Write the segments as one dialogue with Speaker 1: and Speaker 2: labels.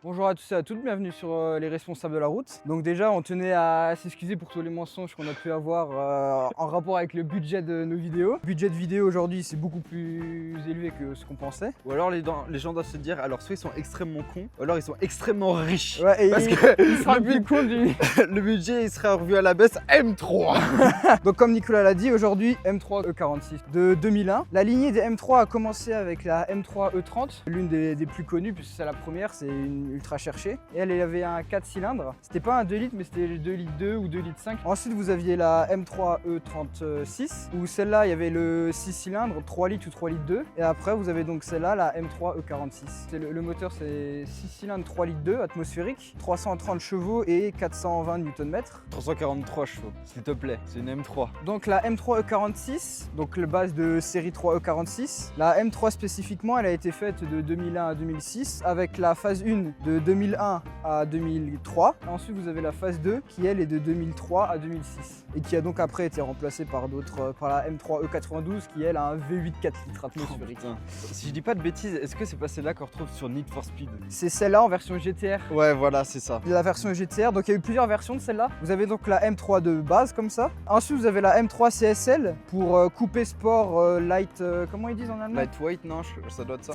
Speaker 1: Bonjour à tous et à toutes, bienvenue sur les responsables de la route. Donc déjà, on tenait à s'excuser pour tous les mensonges qu'on a pu avoir en rapport avec le budget de nos vidéos. Le budget de vidéo aujourd'hui, c'est beaucoup plus élevé que ce qu'on pensait.
Speaker 2: Ou alors les gens doivent se dire, alors soit ils sont extrêmement cons, ou alors ils sont extrêmement riches.
Speaker 1: Ouais, et
Speaker 2: Parce que
Speaker 1: il sera le plus con du...
Speaker 2: le budget il sera revu à la baisse M3.
Speaker 1: Donc comme Nicolas l'a dit, aujourd'hui M3 E46 de 2001. La lignée des M3 a commencé avec la M3 E30, l'une des plus connues puisque c'est la première, c'est une ultra cherchée. Et elle avait un 4 cylindres. C'était pas un 2 litres mais c'était 2 litres 2 ou 2 litres 5. Ensuite vous aviez la M3 E36 où celle-là il y avait le 6 cylindres, 3 litres ou 3 litres 2. Et après vous avez donc celle-là, la M3 E46. Le moteur c'est 6 cylindres, 3 litres 2 atmosphérique, 330 chevaux et 420 Nm.
Speaker 2: 343 chevaux, s'il te plaît, c'est une M3.
Speaker 1: Donc la M3 E46, donc le base de série 3 E46. La M3 spécifiquement, elle a été faite de 2001 à 2006 avec la phase 1 de 2001 à 2003. Ensuite, vous avez la phase 2 qui elle est de 2003 à 2006 et qui a donc après été remplacée par la M3 E92 qui elle a un V8 4 litres atmosphérique.
Speaker 2: Oh, si je dis pas de bêtises, est-ce que c'est pas celle-là qu'on retrouve sur Need for Speed?
Speaker 1: C'est celle-là en version GTR.
Speaker 2: Ouais, voilà, c'est ça.
Speaker 1: La version GTR, donc il y a eu plusieurs versions de celle-là. Vous avez donc la M3 de base comme ça. Ensuite vous avez la M3 CSL pour couper sport light, comment ils disent en allemand?
Speaker 2: Lightweight, non, ça doit être ça.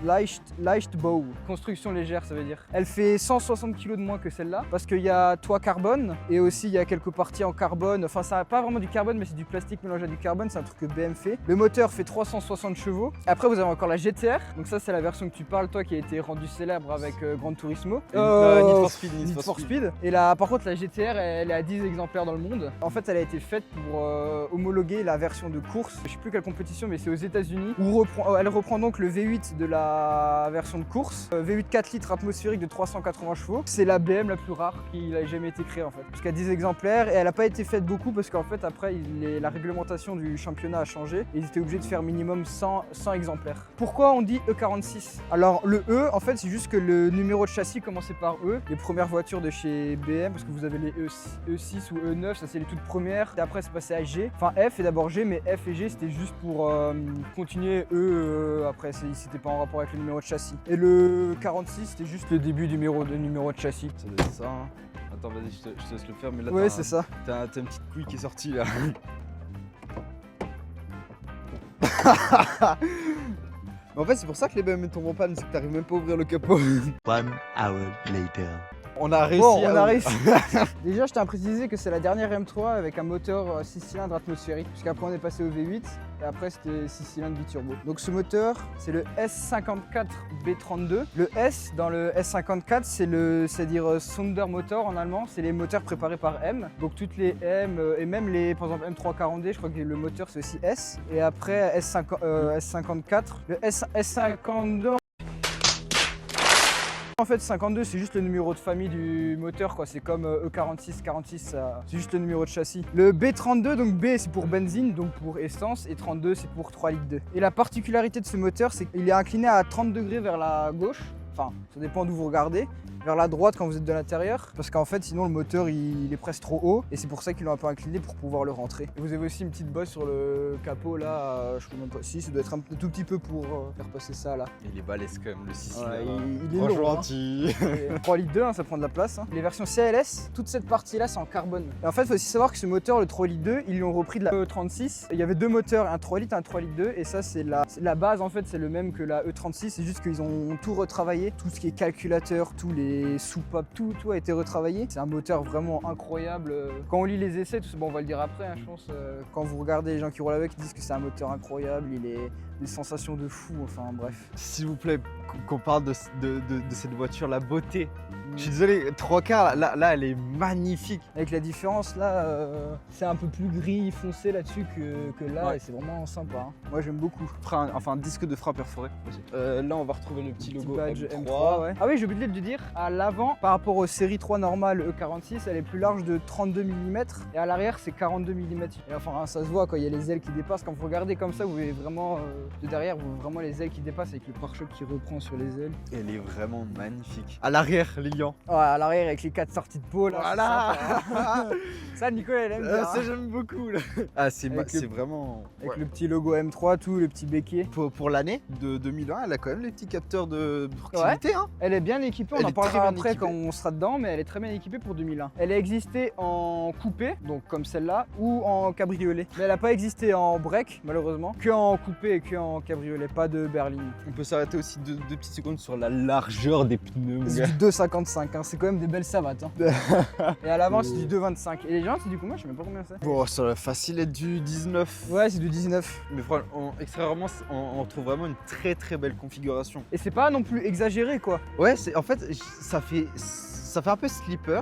Speaker 1: Leichtbau, construction légère ça veut dire. Elle fait 160 kg de moins que celle-là parce qu'il y a toit carbone et aussi il y a quelques parties en carbone. Enfin ça n'a pas vraiment du carbone mais c'est du plastique mélangé à du carbone, c'est un truc que BM fait. Le moteur fait 360 chevaux. Après vous avez encore la GTR, donc ça c'est la version que tu parles toi qui a été rendue célèbre avec Gran Turismo.
Speaker 2: Need for Speed,
Speaker 1: Need for Speed. Et là, par contre, la GTR, elle est à 10 exemplaires dans le monde. En fait, elle a été faite pour homologuer la version de course. Je sais plus quelle compétition, mais c'est aux États-Unis. Elle reprend donc le V8 de la version de course. V8 4 litres atmosphérique de 380 chevaux. C'est la BM la plus rare qui ait jamais été créée en fait. Parce qu'elle a 10 exemplaires et elle n'a pas été faite beaucoup parce qu'en fait, après, la réglementation du championnat a changé. Et ils étaient obligés de faire minimum 100 exemplaires. Pourquoi on dit E46? Alors, le E, en fait, c'est juste que le numéro de châssis commençait par E. Les premières voitures de chez BM, parce que vous avez les E6 ou E9, ça c'est les toutes premières. Et après c'est passé à G, enfin F et d'abord G, mais F et G c'était juste pour continuer E après, c'était pas en rapport avec le numéro de châssis. Et le 46 c'était juste le début du numéro de châssis.
Speaker 2: Ça doit être ça. Hein. Attends, vas-y, je te laisse le faire, mais là
Speaker 1: ouais, c'est ça.
Speaker 2: T'as une petite couille qui est sortie là. En fait, c'est pour ça que les BMW tombent en panne, c'est que t'arrives même pas à ouvrir le capot.
Speaker 3: 1 hour later.
Speaker 2: On a réussi.
Speaker 1: Bon, on a réussi. Déjà, je tiens à préciser que c'est la dernière M3 avec un moteur 6 cylindres atmosphérique, puisqu'après on est passé au V8 et après c'était 6 cylindres biturbo. Donc ce moteur, c'est le S54B32. Le S dans le S54, c'est-à-dire Sonder Motor en allemand, c'est les moteurs préparés par M. Donc toutes les M et même les, par exemple M340D, je crois que le moteur c'est aussi S. Et après S54, le S52. En fait 52 c'est juste le numéro de famille du moteur quoi, c'est comme E46, 46 c'est juste le numéro de châssis. Le B32 donc B c'est pour benzine donc pour essence et 32 c'est pour 3 litres 2. Et la particularité de ce moteur c'est qu'il est incliné à 30 degrés vers la gauche, enfin ça dépend d'où vous regardez. Vers la droite quand vous êtes de l'intérieur parce qu'en fait sinon le moteur il est presque trop haut et c'est pour ça qu'ils l'ont un peu incliné pour pouvoir le rentrer. Et vous avez aussi une petite bosse sur le capot là, je sais même pas si ça doit être un tout petit peu pour faire passer ça là.
Speaker 2: Il est balèze quand même le 6
Speaker 1: Ouais,
Speaker 2: cylindres.
Speaker 1: il est
Speaker 2: Trop
Speaker 1: lourd,
Speaker 2: gentil.
Speaker 1: hein. 3 litres 2 hein, ça prend de la place. Hein. Les versions CLS, toute cette partie là c'est en carbone. Et en fait il faut aussi savoir que ce moteur le 3 litres 2 ils l'ont repris de la E36. Il y avait deux moteurs, un 3 litres et un 3 litres 2 et ça c'est la base en fait c'est le même que la E36, c'est juste qu'ils ont tout retravaillé, tout ce qui est calculateur, tous les soupapes. Tout a été retravaillé. C'est un moteur vraiment incroyable. Quand on lit les essais, tout ça, bon, on va le dire après, hein, je pense. Quand vous regardez les gens qui roulent avec, ils disent que c'est un moteur incroyable. Il est des sensations de fou. Enfin bref.
Speaker 2: S'il vous plaît, qu'on parle de cette voiture, la beauté. Je suis désolé, 3 quarts, là, elle est magnifique.
Speaker 1: Avec la différence là, c'est un peu plus gris foncé là-dessus que là,
Speaker 2: Ouais.
Speaker 1: et c'est vraiment sympa. Hein. Moi j'aime beaucoup.
Speaker 2: Enfin, disque de frein perforé. Là, on va retrouver le petit logo
Speaker 1: Badge
Speaker 2: M3.
Speaker 1: M3 ouais. Ah oui, j'ai oublié de le dire, à l'avant, par rapport aux séries 3 normales E46, elle est plus large de 32 mm et à l'arrière c'est 42 mm. Et enfin ça se voit quand il y a les ailes qui dépassent, quand vous regardez comme ça vous voyez vraiment De derrière, vous vraiment les ailes qui dépassent avec le pare-choc qui reprend sur les ailes.
Speaker 2: Elle est vraiment magnifique. À l'arrière, Lilian.
Speaker 1: Ouais, à l'arrière avec les 4 sorties de peau là.
Speaker 2: Voilà.
Speaker 1: Ça, Nicolas, elle aime bien.
Speaker 2: Ça, j'aime beaucoup là. Ah, c'est
Speaker 1: Avec le-
Speaker 2: vraiment.
Speaker 1: Avec le petit logo M3, tout, le petit béquet.
Speaker 2: Pour l'année de 2001, elle a quand même les petits capteurs de proximité. Hein.
Speaker 1: Elle est bien équipée, on
Speaker 2: Elle
Speaker 1: en
Speaker 2: est très
Speaker 1: parlera
Speaker 2: bien
Speaker 1: après
Speaker 2: équipée.
Speaker 1: quand on sera dedans, mais elle est très bien équipée pour 2001. Elle a existé en coupé, donc comme celle-là, ou en cabriolet. Mais elle n'a pas existé en break, malheureusement, que en coupé et que en cabriolet, pas de berline.
Speaker 2: On peut s'arrêter aussi deux petites secondes sur la largeur des pneus. mon
Speaker 1: C'est
Speaker 2: gars.
Speaker 1: du 2,55, hein, c'est quand même des belles savates. Hein. Et à l'avant, c'est du 2,25. Et les gens, c'est du combien? Je sais même pas combien c'est.
Speaker 2: Bon, ça va facile être du 19.
Speaker 1: Ouais, c'est du 19.
Speaker 2: Mais franchement, extrêmement, on retrouve vraiment une très très belle configuration.
Speaker 1: Et c'est pas non plus exagéré, quoi.
Speaker 2: Ouais, en fait, ça fait un peu slipper.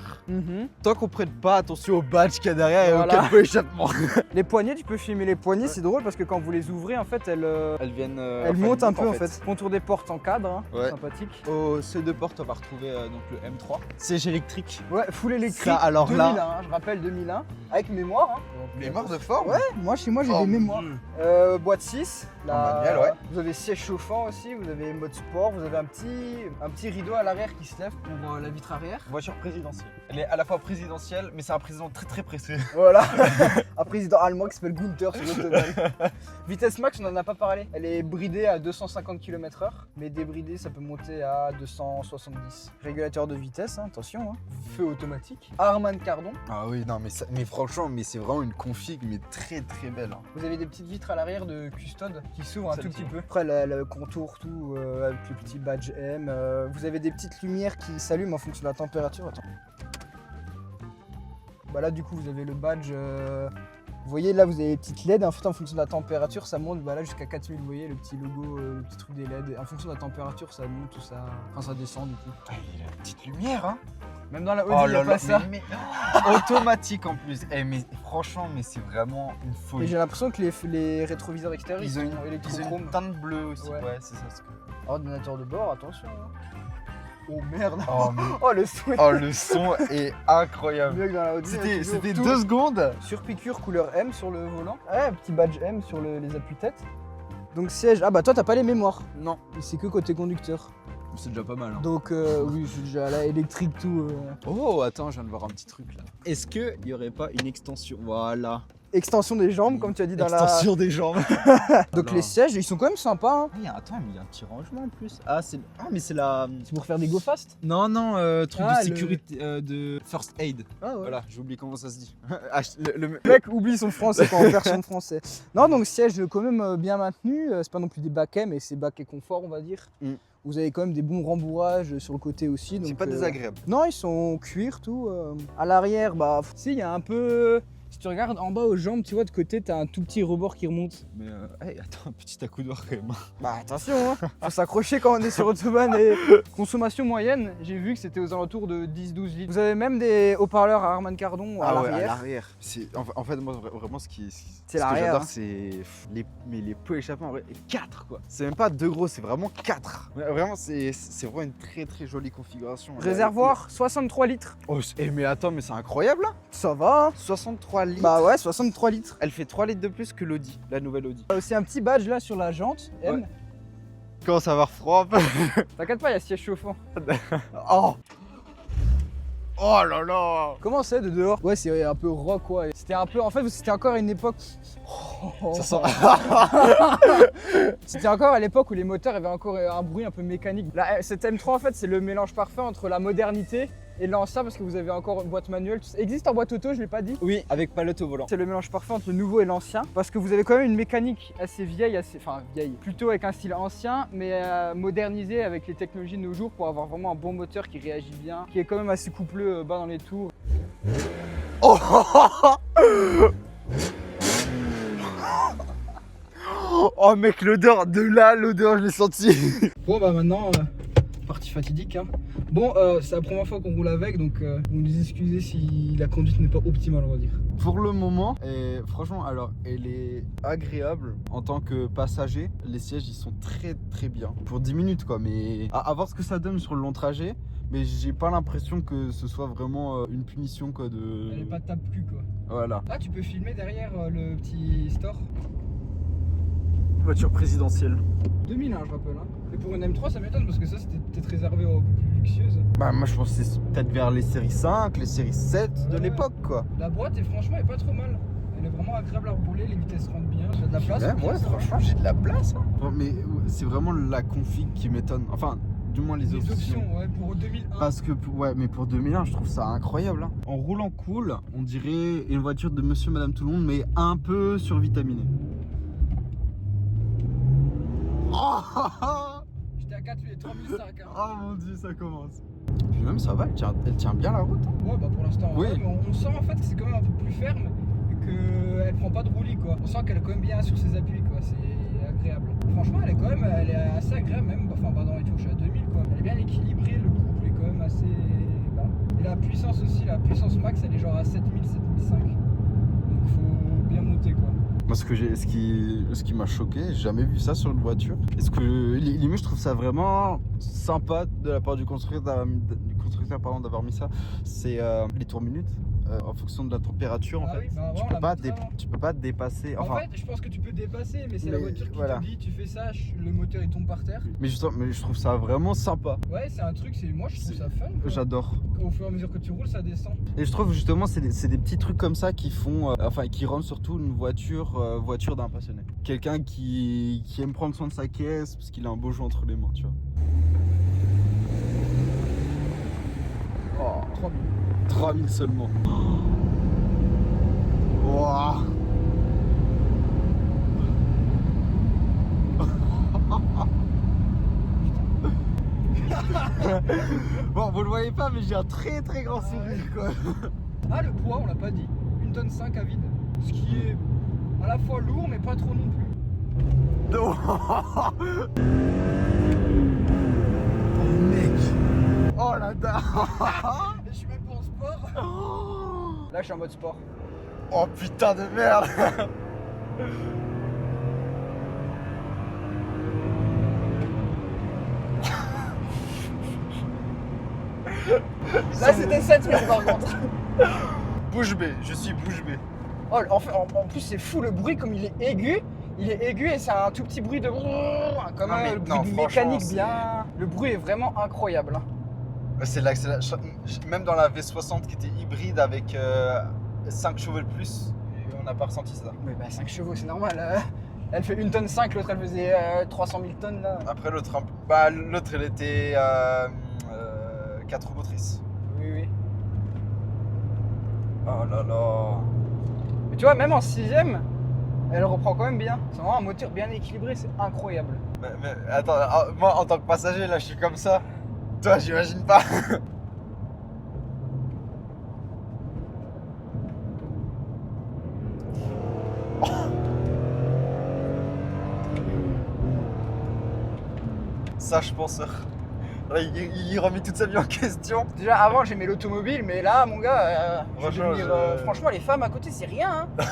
Speaker 2: Tant qu'on prête pas attention au badge qu'il y a derrière et
Speaker 1: Voilà.
Speaker 2: au capot échappement.
Speaker 1: Les poignées, tu peux filmer les poignées, c'est drôle parce que quand vous les ouvrez, en fait, elles
Speaker 2: Elles
Speaker 1: montent un peu en fait. Contour des portes en cadre, hein,
Speaker 2: Ouais.
Speaker 1: sympathique.
Speaker 2: Au seuil de porte, on va retrouver donc le M3. Siège électrique.
Speaker 1: Ouais, full électrique.
Speaker 2: Ça, alors
Speaker 1: 2001,
Speaker 2: là-
Speaker 1: hein, je rappelle 2001, avec mémoire. Hein.
Speaker 2: Mémoire de forme.
Speaker 1: Ouais, moi chez moi j'ai
Speaker 2: Oh,
Speaker 1: des mémoires.
Speaker 2: Dieu.
Speaker 1: Boîte 6.
Speaker 2: manuel, ouais.
Speaker 1: Vous avez siège chauffant aussi, vous avez mode sport, vous avez un petit rideau à l'arrière qui se lève pour la vitre arrière.
Speaker 2: Voiture présidentielle. Elle est à la fois présidentielle, mais c'est un président très très pressé.
Speaker 1: Voilà, un président allemand qui s'appelle Gunther sur l'autobahn. Vitesse max, on en a pas parlé. Elle est bridée à 250 km/h, mais débridée, ça peut monter à 270. Régulateur de vitesse, hein, attention. Hein. Feu automatique. Harman Kardon.
Speaker 2: Ah oui, non, mais franchement, c'est vraiment une config, mais très très belle. Hein.
Speaker 1: Vous avez des petites vitres à l'arrière de custode qui s'ouvrent un tout
Speaker 2: Celle-ci.
Speaker 1: petit peu. Après, le contour, tout, avec le petit badge M. Vous avez des petites lumières qui s'allument en fonction de la température. Attends. Bah là, du coup, vous avez le badge. Vous voyez, là, vous avez les petites LED. En fait, en fonction de la température, ça monte bah, là jusqu'à 4000. Vous voyez, le petit logo, le petit truc des LED. En fonction de la température, ça monte ou ça. Enfin, ça descend du coup.
Speaker 2: Ah, il a la petite lumière, hein.
Speaker 1: Même dans la Audi, il n'y a pas ça.
Speaker 2: mais automatique en plus. Mais franchement, mais c'est vraiment une
Speaker 1: Et
Speaker 2: folie.
Speaker 1: j'ai l'impression que les rétroviseurs extérieurs,
Speaker 2: Ils ont
Speaker 1: sont
Speaker 2: une
Speaker 1: électrochromes.
Speaker 2: teinte bleue aussi.
Speaker 1: Ouais.
Speaker 2: Ouais, c'est ça.
Speaker 1: Ordinateur de bord, attention. Hein. Oh merde.
Speaker 2: Oh, mais-
Speaker 1: Oh, le son.
Speaker 2: oh, le son est incroyable.
Speaker 1: Mieux que dans la Audi,
Speaker 2: C'était
Speaker 1: toujours
Speaker 2: 2 secondes.
Speaker 1: Surpiqûre couleur M sur le volant. Ouais, petit badge M sur les appuis-tête. Donc siège. Ah bah toi t'as pas les mémoires.
Speaker 2: Non,
Speaker 1: C'est que côté conducteur.
Speaker 2: c'est déjà pas mal. Hein.
Speaker 1: Donc oui, c'est déjà là électrique tout.
Speaker 2: Oh, attends, je viens de voir un petit truc là. Est-ce qu'il n'y aurait pas une extension? Voilà.
Speaker 1: Extension des jambes comme tu as dit dans
Speaker 2: Extension des jambes.
Speaker 1: la. Donc
Speaker 2: Alors.
Speaker 1: les sièges ils sont quand même sympas. Hein.
Speaker 2: Attends, mais il y a un petit rangement en plus. Ah, mais c'est la.
Speaker 1: C'est pour faire des go fast.
Speaker 2: Non, truc
Speaker 1: Ah,
Speaker 2: de sécurité, de first aid.
Speaker 1: Ah ouais.
Speaker 2: Voilà, j'ai oublié comment ça se dit. Ah,
Speaker 1: Le mec oublie son français quand on version français. Non donc siège quand même bien maintenu. C'est pas non plus des baquets mais c'est baquets confort on va dire.
Speaker 2: Mm.
Speaker 1: Vous avez quand même des bons rembourrages sur le côté aussi.
Speaker 2: C'est
Speaker 1: donc,
Speaker 2: pas désagréable.
Speaker 1: Non, ils sont cuir tout. À l'arrière, bah, si, il y a un peu. Si tu regardes en bas aux jambes, tu vois, de côté, t'as un tout petit rebord qui remonte.
Speaker 2: Mais attends, un petit accoudoir quand même.
Speaker 1: Bah, attention, hein. Faut s'accrocher quand on est sur Autobahn. Et consommation moyenne, j'ai vu que c'était aux alentours de 10-12 litres. Vous avez même des haut-parleurs à Harman Kardon à
Speaker 2: Ah ouais, à
Speaker 1: l'arrière.
Speaker 2: l'arrière. En fait, moi, vraiment, ce
Speaker 1: C'est
Speaker 2: que
Speaker 1: l'arrière,
Speaker 2: j'adore,
Speaker 1: hein.
Speaker 2: c'est les pots échappants, en vrai, 4 quoi. C'est même pas 2 gros, c'est vraiment 4. Vraiment, c'est vraiment une très très jolie configuration.
Speaker 1: Réservoir, 63 litres.
Speaker 2: Oh, mais attends, mais c'est incroyable là.
Speaker 1: Ça va, hein.
Speaker 2: 63 litres.
Speaker 1: Bah ouais, 63 litres.
Speaker 2: Elle fait 3 litres de plus que l'Audi, la nouvelle Audi.
Speaker 1: Il y a aussi un petit badge là sur la jante, M.
Speaker 2: Ouais. Commence à avoir froid.
Speaker 1: T'inquiète pas, il y a siège chauffant.
Speaker 2: Oh. Oh là là.
Speaker 1: Comment c'est de dehors? Ouais, c'est un peu rock, quoi. C'était un peu. En fait, c'était encore une époque.
Speaker 2: Ça sent.
Speaker 1: C'était encore à l'époque où les moteurs avaient encore un bruit un peu mécanique. Cette M3, en fait, c'est le mélange parfait entre la modernité et l'ancien parce que vous avez encore une boîte manuelle. Ça existe en boîte auto, je l'ai pas dit.
Speaker 2: Oui, avec palotte au volant.
Speaker 1: C'est le mélange parfait entre le nouveau et l'ancien parce que vous avez quand même une mécanique assez vieille, enfin vieille, plutôt avec un style ancien mais modernisé avec les technologies de nos jours pour avoir vraiment un bon moteur qui réagit bien, qui est quand même assez coupleux bas dans les tours.
Speaker 2: Oh. Oh mec, l'odeur de là, l'odeur, je l'ai senti.
Speaker 1: Bon bah maintenant, partie fatidique. Hein. Bon, c'est la première fois qu'on roule avec, donc vous nous excusez si la conduite n'est pas optimale, on va dire.
Speaker 2: Pour le moment, et franchement, alors, elle est agréable en tant que passager. Les sièges, ils sont très très bien. Pour 10 minutes quoi, mais à voir ce que ça donne sur le long trajet. Mais j'ai pas l'impression que ce soit vraiment une punition quoi de...
Speaker 1: Elle est pas tape-cul quoi.
Speaker 2: Voilà.
Speaker 1: Ah, tu peux filmer derrière le petit store.
Speaker 2: Voiture présidentielle.
Speaker 1: 2001, je rappelle. Hein. Et pour une M3, ça m'étonne parce que ça, c'était peut-être réservé aux plus luxueuses.
Speaker 2: Bah moi je pense que c'est peut-être vers les séries 5, les séries 7 de
Speaker 1: Ouais.
Speaker 2: l'époque quoi.
Speaker 1: La boîte, est franchement, est pas trop mal. Elle est vraiment agréable à rouler, les vitesses rentrent bien, il y a de la place.
Speaker 2: Ouais, franchement j'ai de la place. Hein. Bon, mais c'est vraiment la config qui m'étonne. Enfin, du moins les options.
Speaker 1: Ouais, pour 2001.
Speaker 2: Parce que, ouais, mais pour 2001, je trouve ça incroyable. Hein. En roulant cool, on dirait une voiture de monsieur, madame, tout le monde, mais un peu survitaminée. Oh,
Speaker 1: J'étais à 4005. Hein.
Speaker 2: oh mon dieu, ça commence. Puis même, ça va, elle tient bien la route. Hein.
Speaker 1: Ouais, bah pour l'instant,
Speaker 2: Oui.
Speaker 1: ouais, mais on sent en fait que c'est quand même un peu plus ferme et qu'elle prend pas de roulis quoi. On sent qu'elle est quand même bien sur ses appuis quoi, c'est agréable. Franchement, elle est assez agréable même, enfin pardon et tout, je suis à 2000 quoi. Elle est bien équilibrée, le couple est quand même assez bas. Et la puissance aussi, la puissance max elle est genre à 7000, 7005. Donc faut bien monter quoi.
Speaker 2: Moi, ce qui m'a choqué, j'ai jamais vu ça sur une voiture. Et limite, je trouve ça vraiment sympa de la part du constructeur d'avoir mis ça. C'est les tours minutes en fonction de la température. En
Speaker 1: Ah
Speaker 2: fait,
Speaker 1: oui, bah
Speaker 2: tu
Speaker 1: avant,
Speaker 2: peux
Speaker 1: on
Speaker 2: pas,
Speaker 1: l'a montré avant.
Speaker 2: tu peux pas dépasser.
Speaker 1: En
Speaker 2: Enfin,
Speaker 1: fait, je pense que tu peux dépasser, mais c'est la
Speaker 2: mais
Speaker 1: voiture qui
Speaker 2: voilà.
Speaker 1: te dit tu fais ça, le moteur il tombe par terre.
Speaker 2: mais je trouve ça vraiment sympa.
Speaker 1: Ouais, c'est un truc, moi je trouve ça fun. Quoi.
Speaker 2: J'adore.
Speaker 1: Au fur et à mesure que tu roules, ça descend.
Speaker 2: Et je trouve justement c'est des petits trucs comme ça qui font, qui rendent surtout une voiture d'un passionné. Quelqu'un qui aime prendre soin de sa caisse parce qu'il a un beau jeu entre les mains, tu vois. Oh,
Speaker 1: 3000.
Speaker 2: 3000 seulement. Wow. Bon, vous le voyez pas, mais j'ai un très très grand sourire quoi.
Speaker 1: Ah, le poids, on l'a pas dit. 1,5 tonne à vide. Ce qui est à la fois lourd, mais pas trop non plus.
Speaker 2: Non. Oh mec. Oh la dalle.
Speaker 1: Et je suis même pas en sport. Là, je suis en mode sport.
Speaker 2: Oh putain de merde.
Speaker 1: Là, c'était 7000 par contre.
Speaker 2: Bouche bée, je suis bouche bée.
Speaker 1: Oh, en plus, c'est fou le bruit, comme il est aigu. Il est aigu et c'est un tout petit bruit de. Comme
Speaker 2: Non, mais
Speaker 1: le bruit
Speaker 2: non,
Speaker 1: de
Speaker 2: franchement,
Speaker 1: mécanique
Speaker 2: c'est-
Speaker 1: bien. Le bruit est vraiment incroyable. Hein.
Speaker 2: C'est l'accélération. Même dans la V60 qui était hybride avec 5 chevaux de plus, on n'a pas ressenti ça.
Speaker 1: Mais bah, 5 chevaux, c'est normal. Elle fait 1,5 tonne, l'autre elle faisait 300 000 tonnes là.
Speaker 2: Après l'autre, l'autre elle était 4 roues motrices.
Speaker 1: Oui, oui.
Speaker 2: Oh là là.
Speaker 1: Mais tu vois, même en 6ème, elle reprend quand même bien. C'est vraiment un moteur bien équilibré, c'est incroyable.
Speaker 2: Mais attends, moi en tant que passager là je suis comme ça. Toi j'imagine pas. Ça je pense. Là, il remet toute sa vie en question.
Speaker 1: Déjà avant j'aimais l'automobile, mais là mon gars, je vais
Speaker 2: Franchement,
Speaker 1: devenir, franchement les femmes à côté c'est rien. Hein.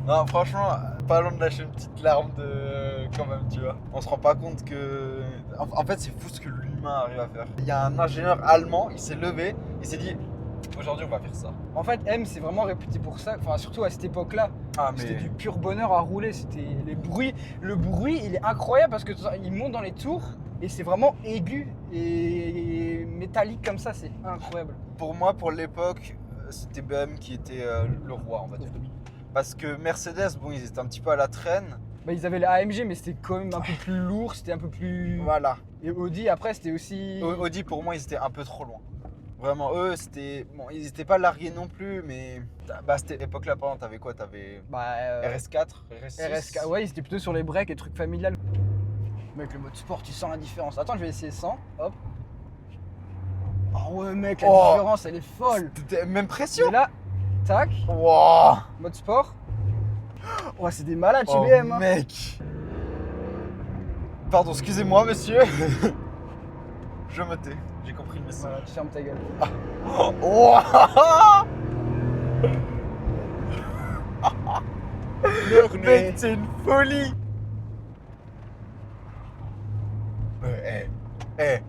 Speaker 2: Non, franchement, pas loin de lâcher une petite larme de. Quand même, tu vois. On se rend pas compte que. En fait, c'est fou ce que l'humain arrive à faire. Il y a un ingénieur allemand, il s'est levé, il s'est dit aujourd'hui, on va faire ça.
Speaker 1: En fait M c'est vraiment réputé pour ça, enfin surtout à cette époque-là.
Speaker 2: Ah,
Speaker 1: C'était du pur bonheur à rouler, c'était les bruits. Le bruit il est incroyable parce que il monte dans les tours et c'est vraiment aigu et métallique comme ça, c'est incroyable.
Speaker 2: Pour moi, pour l'époque, c'était BM qui était le roi, on va dire. Parce que Mercedes, bon, ils étaient un petit peu à la traîne.
Speaker 1: Bah, ils avaient la AMG mais c'était quand même un peu plus lourd, c'était un peu plus.
Speaker 2: Voilà.
Speaker 1: Et Audi après c'était aussi.
Speaker 2: Audi, pour moi, ils étaient un peu trop loin. Vraiment, eux, c'était. Bon, ils étaient pas largués non plus, mais. Bah, cette époque-là, par exemple, t'avais quoi? T'avais
Speaker 1: Bah,
Speaker 2: RS4, RS6.
Speaker 1: RSK, ouais, ils étaient plutôt sur les breaks et trucs familiales. Mec, le mode sport, tu sens la différence. Attends, je vais essayer sans. Hop. Oh ouais, mec, la
Speaker 2: Oh.
Speaker 1: différence, elle est folle.
Speaker 2: C'était même pression.
Speaker 1: Et là, tac,
Speaker 2: Wow.
Speaker 1: mode sport. Ouais, c'est des malades chez
Speaker 2: Oh,
Speaker 1: BM. Hein.
Speaker 2: mec. Pardon, excusez-moi, monsieur. Je me tais. J'ai compris le message.
Speaker 1: Voilà, tu fermes ta gueule.
Speaker 2: Oh. Mec, c'est une folie.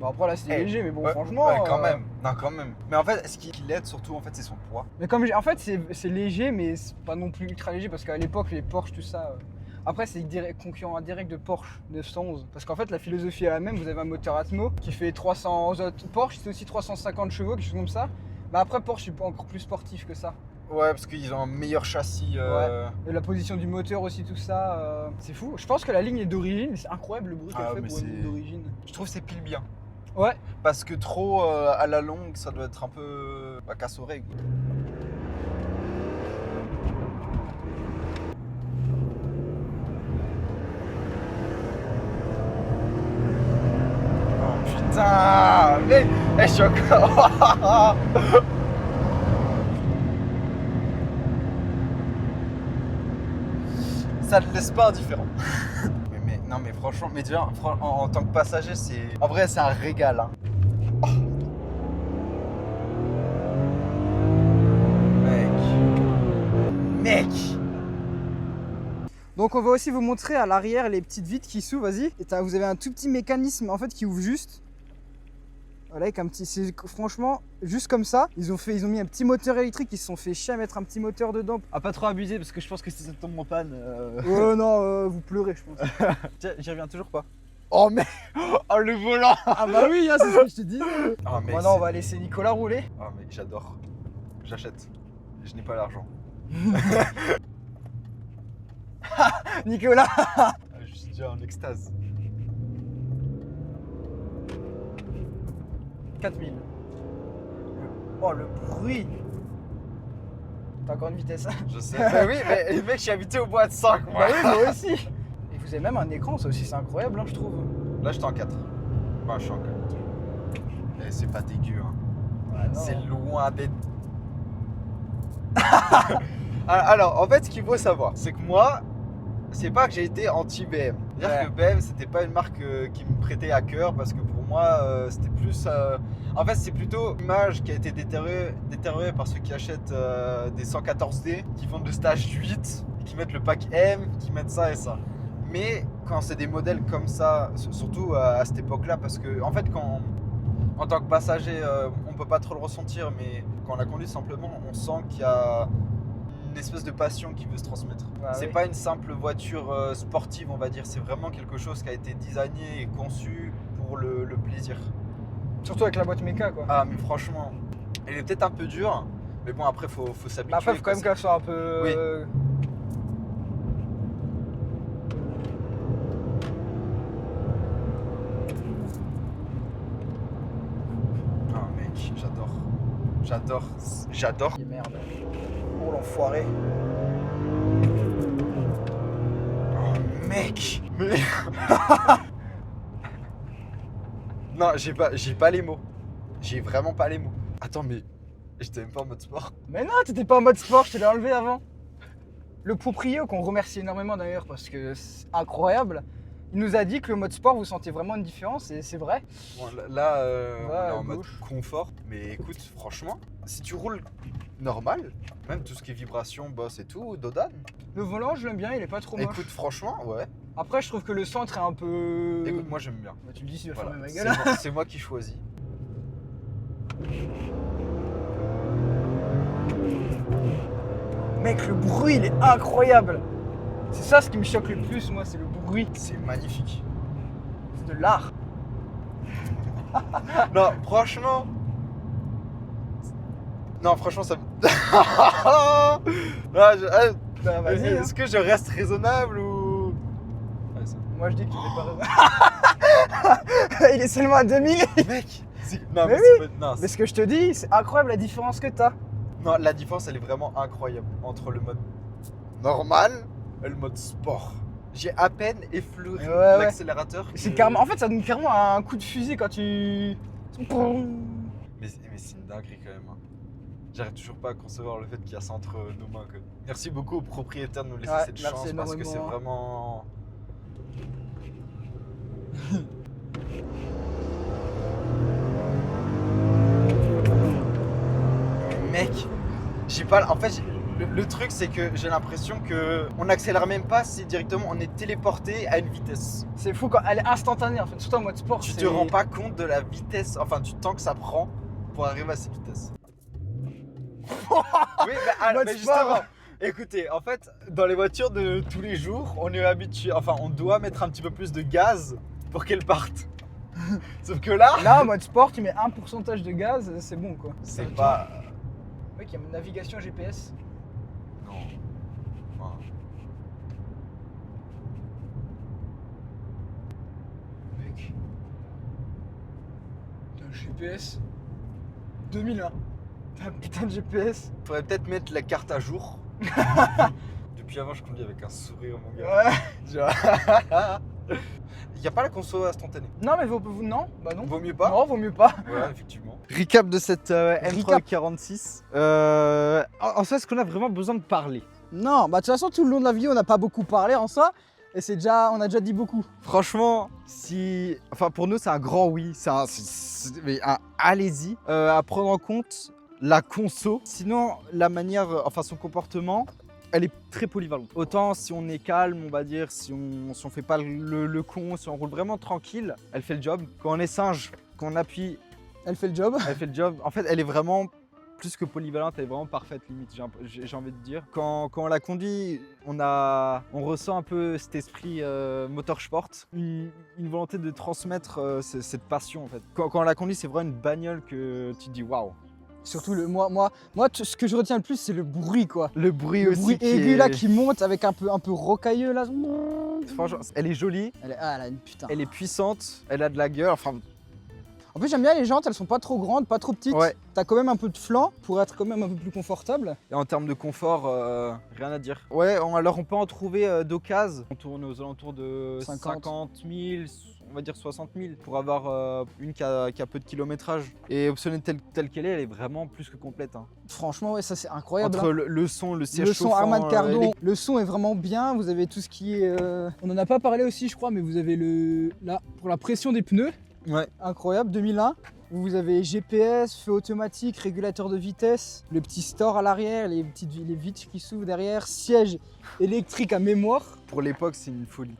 Speaker 1: Bon, après là, c'est
Speaker 2: Eh,
Speaker 1: léger, mais bon,
Speaker 2: ouais,
Speaker 1: franchement.
Speaker 2: ouais, quand même. Non, quand même. Mais en fait, ce qui l'aide surtout, en fait, c'est son poids.
Speaker 1: Mais comme en fait, c'est léger, mais c'est pas non plus ultra léger parce qu'à l'époque, les Porsche, tout ça. Après, c'est concurrent indirect de Porsche 911. Parce qu'en fait, la philosophie est la même. Vous avez un moteur Atmo qui fait 300. Porsche, c'est aussi 350 chevaux, quelque chose comme ça. Mais après, Porsche, c'est encore plus sportif que ça.
Speaker 2: Ouais, parce qu'ils ont un meilleur châssis.
Speaker 1: Ouais. Et la position du moteur aussi, tout ça, c'est fou. Je pense que la ligne est d'origine, mais c'est incroyable le bruit qu'elle fait pour une ligne d'origine.
Speaker 2: Je trouve que c'est pile bien.
Speaker 1: Ouais.
Speaker 2: Parce que trop à la longue, ça doit être un peu casse-oreille. Oh putain, mais je suis encore. Ça ne laisse pas indifférent. Non mais franchement, mais déjà en tant que passager, c'est en vrai c'est un régal. Hein. Oh. Mec.
Speaker 1: Donc on va aussi vous montrer à l'arrière les petites vitres qui s'ouvrent, vas-y. Et vous avez un tout petit mécanisme en fait qui ouvre juste. Voilà, avec un petit, c'est franchement juste comme ça. Ils ont mis un petit moteur électrique, ils se sont fait chier à mettre un petit moteur dedans.
Speaker 4: Ah, pas trop abusé parce que je pense que si ça tombe en panne.
Speaker 1: Oh non, vous pleurez je pense.
Speaker 4: J'y reviens toujours pas.
Speaker 2: Oh mais oh le volant.
Speaker 1: Ah bah oui, hein, c'est ce que je te dis.
Speaker 2: Oh, mec,
Speaker 1: Maintenant on va laisser Nicolas rouler.
Speaker 2: Oh mec, j'adore. J'achète. Je n'ai pas l'argent.
Speaker 1: Nicolas.
Speaker 2: Je suis déjà en extase.
Speaker 1: 4000. Oh le bruit. T'as encore une vitesse.
Speaker 2: Je sais. Bah oui, mais mec, je suis habité au bois de 5 moi.
Speaker 1: Bah oui, moi aussi. Et vous avez même un écran, ça aussi c'est incroyable hein, je trouve.
Speaker 2: Là, j'étais en 4. Enfin, je suis en 4. Et c'est pas dégueu. Hein.
Speaker 1: Ah, non.
Speaker 2: C'est loin d'être. Alors, en fait, ce qu'il faut savoir, c'est que moi, c'est pas que j'ai été anti-BM. C'est-à-dire que BM, c'était pas une marque qui me prêtait à cœur parce que pour moi, c'était plus. En fait, c'est plutôt l'image qui a été détériorée par ceux qui achètent des 114D, qui vendent le stage 8, qui mettent le pack M, qui mettent ça et ça. Mais quand c'est des modèles comme ça, surtout à cette époque-là, parce que en fait, en tant que passager, on peut pas trop le ressentir, mais quand on la conduit simplement, on sent qu'il y a une espèce de passion qui veut se transmettre.
Speaker 1: Bah
Speaker 2: c'est
Speaker 1: oui.
Speaker 2: pas une simple voiture sportive, on va dire. C'est vraiment quelque chose qui a été designé et conçu pour le plaisir.
Speaker 1: Surtout avec la boîte méca quoi.
Speaker 2: Ah, mais franchement, elle est peut-être un peu dure, mais bon, après, faut s'habituer.
Speaker 1: Bah après faut quand même qu'elle soit un peu.
Speaker 2: Oui. Ah mec, j'adore.
Speaker 1: Et merde. Oh l'enfoiré.
Speaker 2: Oh mec, mais non, j'ai pas les mots. J'ai vraiment pas les mots. Attends, mais j'étais même pas en mode sport.
Speaker 1: Mais non, t'étais pas en mode sport, je te l'ai enlevé avant. Le proprio, qu'on remercie énormément d'ailleurs parce que c'est incroyable, il nous a dit que le mode sport, vous sentez vraiment une différence et c'est vrai.
Speaker 2: Bon, là, on
Speaker 1: Ouais,
Speaker 2: est
Speaker 1: à
Speaker 2: en mode
Speaker 1: gauche.
Speaker 2: confort. Mais écoute, franchement, si tu roules normal, même tout ce qui est vibration, boss et tout, Dodan.
Speaker 1: Le volant, je l'aime bien, il est pas trop moche.
Speaker 2: Écoute, franchement, ouais.
Speaker 1: Après, je trouve que le centre est un peu.
Speaker 2: Écoute, moi j'aime bien.
Speaker 1: Bah, tu le dis si tu vas
Speaker 2: Voilà,
Speaker 1: fermer ma
Speaker 2: c'est
Speaker 1: gueule.
Speaker 2: moi- c'est moi qui choisis.
Speaker 1: Mec, le bruit, il est incroyable. C'est ça ce qui me choque le plus, moi, c'est le bruit.
Speaker 2: C'est magnifique.
Speaker 1: C'est de l'art.
Speaker 2: Non, franchement. Non, franchement, ça me. Ah,
Speaker 1: Bah, vas-y, hein.
Speaker 2: Est-ce que je reste raisonnable ou. Ouais, ça-
Speaker 1: Moi, je dis que tu n'es pas raison. Il est seulement à 2000.
Speaker 2: Mec, non,
Speaker 1: Mais
Speaker 2: c'est pas- non,
Speaker 1: Mais ce que je te dis, c'est incroyable la différence que t'as.
Speaker 2: non, la différence, elle est vraiment incroyable entre le mode normal et le mode sport. J'ai à peine effleuré
Speaker 1: Ouais, ouais.
Speaker 2: l'accélérateur.
Speaker 1: C'est
Speaker 2: que-
Speaker 1: carrément. En fait, ça donne carrément un coup de fusil quand tu.
Speaker 2: Mais c'est une dinguerie quand même. Hein. J'arrive toujours pas à concevoir le fait qu'il y a ça entre nos mains. Quoi. Merci beaucoup aux propriétaires de nous laisser
Speaker 1: Ouais,
Speaker 2: cette
Speaker 1: merci
Speaker 2: chance parce que c'est
Speaker 1: énormément.
Speaker 2: vraiment. Mec, j'ai pas. En fait, le truc c'est que j'ai l'impression que on n'accélère même pas, c'est directement on est téléporté à une vitesse.
Speaker 1: C'est fou quand elle est instantanée en fait, surtout en mode sport.
Speaker 2: Tu te
Speaker 1: c'est-
Speaker 2: rends pas compte de la vitesse, enfin du temps que ça prend pour arriver à cette vitesse. Oui, mais,
Speaker 1: Mode
Speaker 2: mais
Speaker 1: sport.
Speaker 2: Écoutez, en fait, dans les voitures de tous les jours, on est habitué, enfin, on doit mettre un petit peu plus de gaz pour qu'elles partent. Sauf que là,
Speaker 1: Là, en mode sport, tu mets un pourcentage de gaz, c'est bon quoi.
Speaker 2: c'est pas.
Speaker 1: Mec, il y a une navigation GPS.
Speaker 2: Non. Enfin,
Speaker 1: Mec. T'as un GPS 2001. T'as un putain de GPS.
Speaker 2: faudrait peut-être mettre la carte à jour. Depuis avant, je conduis avec un sourire, mon gars.
Speaker 1: Ouais.
Speaker 2: Il n'y a pas la conso instantanée.
Speaker 1: Non, mais non, bah non.
Speaker 2: Vaut mieux pas.
Speaker 1: Non, vaut mieux pas.
Speaker 2: Ouais, effectivement. Recap de cette
Speaker 1: Recap.
Speaker 2: M346. En fait, est-ce qu'on a vraiment besoin de parler?
Speaker 1: Non, bah de toute façon, tout le long de la vidéo, on n'a pas beaucoup parlé en ça. Et on a déjà dit beaucoup.
Speaker 2: Franchement, enfin pour nous, c'est un grand oui. Mais allez-y. À prendre en compte la conso. Sinon, la manière, enfin son comportement, elle est très polyvalente. Autant si on est calme, on va dire, si on fait pas le con, si on roule vraiment tranquille, elle fait le job. Quand on est singe, quand on appuie,
Speaker 1: Elle fait le job.
Speaker 2: elle fait le job. En fait, elle est vraiment plus que polyvalente, elle est vraiment parfaite limite, j'ai envie de dire. Quand on la conduit, on ressent un peu cet esprit motorsport, une volonté de transmettre cette passion en fait. Quand on la conduit, c'est vraiment une bagnole que tu te dis waouh.
Speaker 1: Surtout ce que je retiens le plus, c'est le bruit quoi.
Speaker 2: Le bruit
Speaker 1: Le
Speaker 2: aussi.
Speaker 1: bruit aigu là qui monte avec un peu rocailleux là.
Speaker 2: Franchement, elle est jolie,
Speaker 1: Elle a une putain.
Speaker 2: elle est puissante, elle a de la gueule. Enfin,
Speaker 1: En plus, j'aime bien les jantes, elles sont pas trop grandes, pas trop petites.
Speaker 2: Ouais.
Speaker 1: T'as quand même un peu de flanc pour être quand même un peu plus confortable.
Speaker 2: et en termes de confort, rien à dire. Ouais, alors on peut en trouver d'occasion. On tourne aux alentours de 50 000, on va dire 60 000 pour avoir une qui a peu de kilométrage. Et optionnée telle qu'elle est, elle est vraiment plus que complète. Hein.
Speaker 1: Franchement, ouais, ça c'est incroyable.
Speaker 2: Entre
Speaker 1: hein.
Speaker 2: le son, le siège
Speaker 1: Le son
Speaker 2: chauffant,
Speaker 1: Harman Kardon,
Speaker 2: les-
Speaker 1: le son est vraiment bien. Vous avez tout ce qui est. On en a pas parlé aussi, je crois, mais vous avez pour la pression des pneus,
Speaker 2: Ouais.
Speaker 1: incroyable, 2001. Vous avez GPS, feu automatique, régulateur de vitesse, le petit store à l'arrière, les vitres qui s'ouvrent derrière, siège électrique à mémoire.
Speaker 2: Pour l'époque, c'est une folie.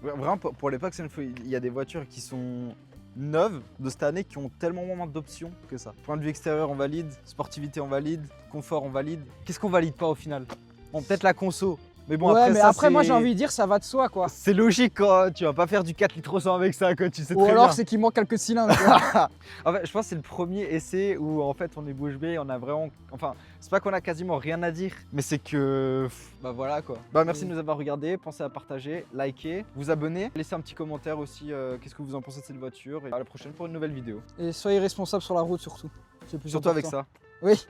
Speaker 2: Vraiment, pour l'époque, c'est une folie. Il y a des voitures qui sont neuves de cette année qui ont tellement moins d'options que ça. Point de vue extérieur, on valide. Sportivité, on valide. Confort, on valide. Qu'est-ce qu'on valide pas au final? Bon, peut-être la conso. Mais bon,
Speaker 1: ouais,
Speaker 2: après,
Speaker 1: mais
Speaker 2: ça,
Speaker 1: après, moi
Speaker 2: c'est-
Speaker 1: j'ai envie de dire, ça va de soi quoi.
Speaker 2: C'est logique, quoi. Tu vas pas faire du 4 litres 100 avec ça, quoi. Tu sais
Speaker 1: Ou
Speaker 2: très
Speaker 1: alors
Speaker 2: bien.
Speaker 1: c'est qu'il manque quelques cylindres. quoi.
Speaker 2: En fait, je pense que c'est le premier essai où en fait on est bouche bée, on a vraiment. Enfin, c'est pas qu'on a quasiment rien à dire, mais c'est que. Bah voilà quoi. Bah merci de nous avoir regardés, pensez à partager, liker, vous abonner, laissez un petit commentaire aussi, qu'est-ce que vous en pensez de cette voiture et à la prochaine pour une nouvelle vidéo.
Speaker 1: Et soyez responsables sur la route surtout. C'est le plus
Speaker 2: Surtout avec
Speaker 1: important.
Speaker 2: ça.
Speaker 1: Oui.